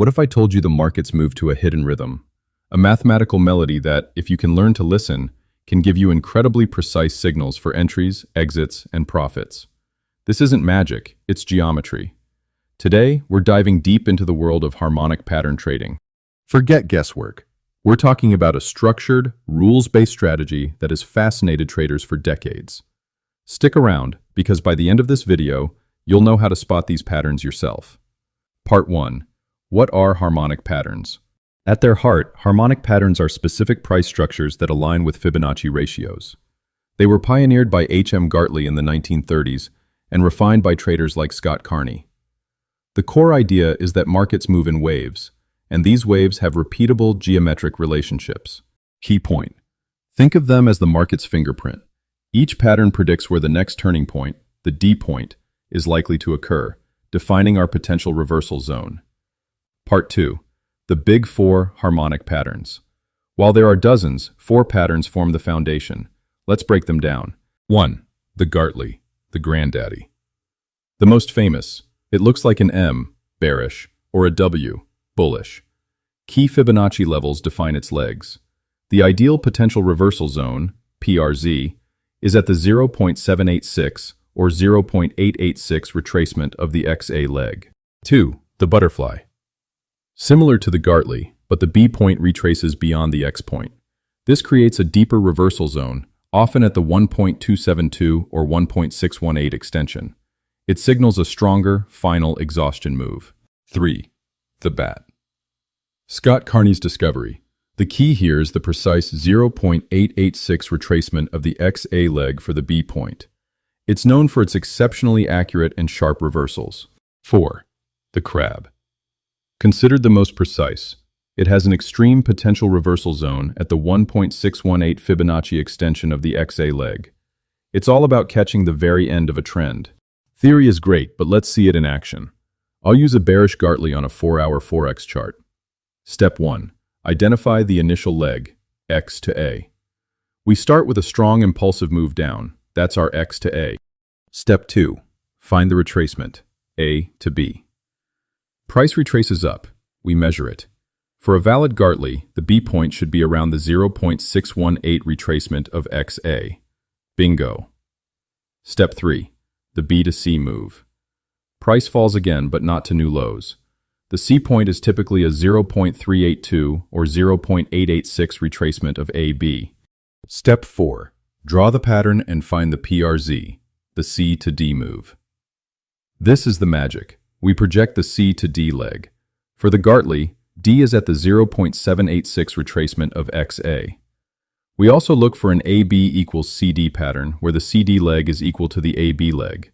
What if I told you the markets move to a hidden rhythm? A mathematical melody that, if you can learn to listen, can give you incredibly precise signals for entries, exits, and profits. This isn't magic, it's geometry. Today, we're diving deep into the world of harmonic pattern trading. Forget guesswork. We're talking about a structured, rules-based strategy that has fascinated traders for decades. Stick around, because by the end of this video, you'll know how to spot these patterns yourself. Part 1. What are harmonic patterns? At their heart, harmonic patterns are specific price structures that align with Fibonacci ratios. They were pioneered by Gartley in the 1930s and refined by traders like Carney. The core idea is that markets move in waves, and these waves have repeatable geometric relationships. Key point. Think of them as the market's fingerprint. Each pattern predicts where the next turning point, the D point, is likely to occur, defining our potential reversal zone. Part 2. The Big Four harmonic patterns. While there are dozens, 4 patterns form the foundation. Let's break them down. 1. The Gartley, the granddaddy. The most famous. It looks like an M, bearish, or a W, bullish. Key Fibonacci levels define its legs. The ideal potential reversal zone, PRZ, is at the 0.786 or 0.886 retracement of the XA leg. 2. The butterfly. Similar to the Gartley, but the B point retraces beyond the X point. This creates a deeper reversal zone, often at the 1.272 or 1.618 extension. It signals a stronger, final exhaustion move. 3. The bat. Carney's discovery. The key here is the precise 0.886 retracement of the XA leg for the B point. It's known for its exceptionally accurate and sharp reversals. 4. The crab. Considered the most precise, it has an extreme potential reversal zone at the 1.618 Fibonacci extension of the XA leg. It's all about catching the very end of a trend. Theory is great, but let's see it in action. I'll use a bearish Gartley on a 4-hour Forex chart. Step 1. Identify the initial leg, X to A. We start with a strong impulsive move down. That's our X to A. Step 2. Find the retracement, A to B. Price retraces up. We measure it. For a valid Gartley, the B point should be around the 0.618 retracement of XA. Bingo. Step 3. The B to C move. Price falls again, but not to new lows. The C point is typically a 0.382 or 0.886 retracement of AB. Step 4. Draw the pattern and find the PRZ, the C to D move. This is the magic. We project the C to D leg. For the Gartley, D is at the 0.786 retracement of XA. We also look for an AB equals CD pattern where the CD leg is equal to the AB leg.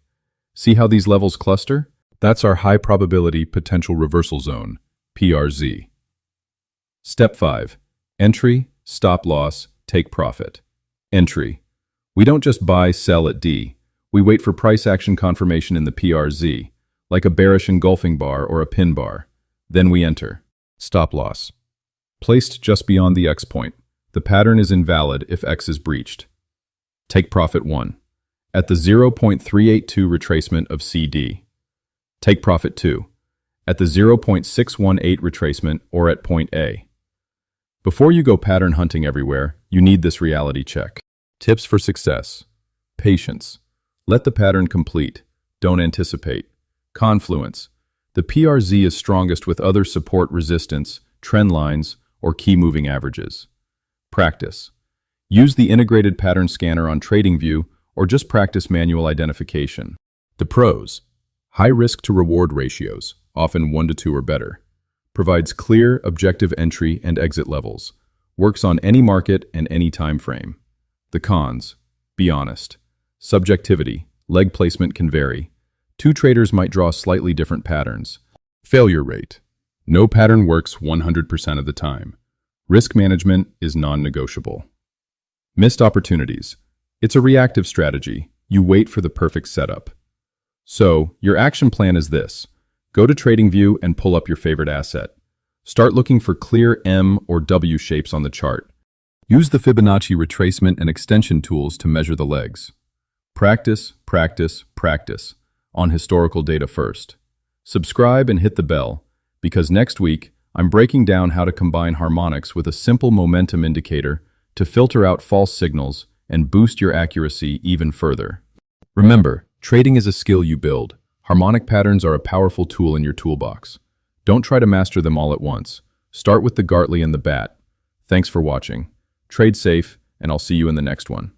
See how these levels cluster? That's our high probability potential reversal zone, PRZ. Step 5. Entry, stop loss, take profit. Entry. We don't just buy, sell at D. We wait for price action confirmation in the PRZ, like a bearish engulfing bar or a pin bar. Then we enter. Stop loss. Placed just beyond the X point. The pattern is invalid if X is breached. Take profit 1. At the 0.382 retracement of CD. Take profit 2. At the 0.618 retracement or at point A. Before you go pattern hunting everywhere, you need this reality check. Tips for success. Patience. Let the pattern complete. Don't anticipate. Confluence. The PRZ is strongest with other support resistance, trend lines, or key moving averages. Practice. Use the integrated pattern scanner on TradingView or just practice manual identification. The pros. High risk to reward ratios, often 1 to 2 or better. Provides clear, objective entry and exit levels. Works on any market and any time frame. The cons. Be honest. Subjectivity. Leg placement can vary. 2 traders might draw slightly different patterns. Failure rate. No pattern works 100% of the time. Risk management is non-negotiable. Missed opportunities. It's a reactive strategy. You wait for the perfect setup. So, your action plan is this. Go to TradingView and pull up your favorite asset. Start looking for clear M or W shapes on the chart. Use the Fibonacci retracement and extension tools to measure the legs. Practice, practice, practice. On historical data first. Subscribe and hit the bell. because next week, I'm breaking down how to combine harmonics with a simple momentum indicator to filter out false signals and boost your accuracy even further. Remember, trading is a skill you build. Harmonic patterns are a powerful tool in your toolbox. Don't try to master them all at once. Start with the Gartley and the bat. Thanks for watching. Trade safe, and I'll see you in the next one.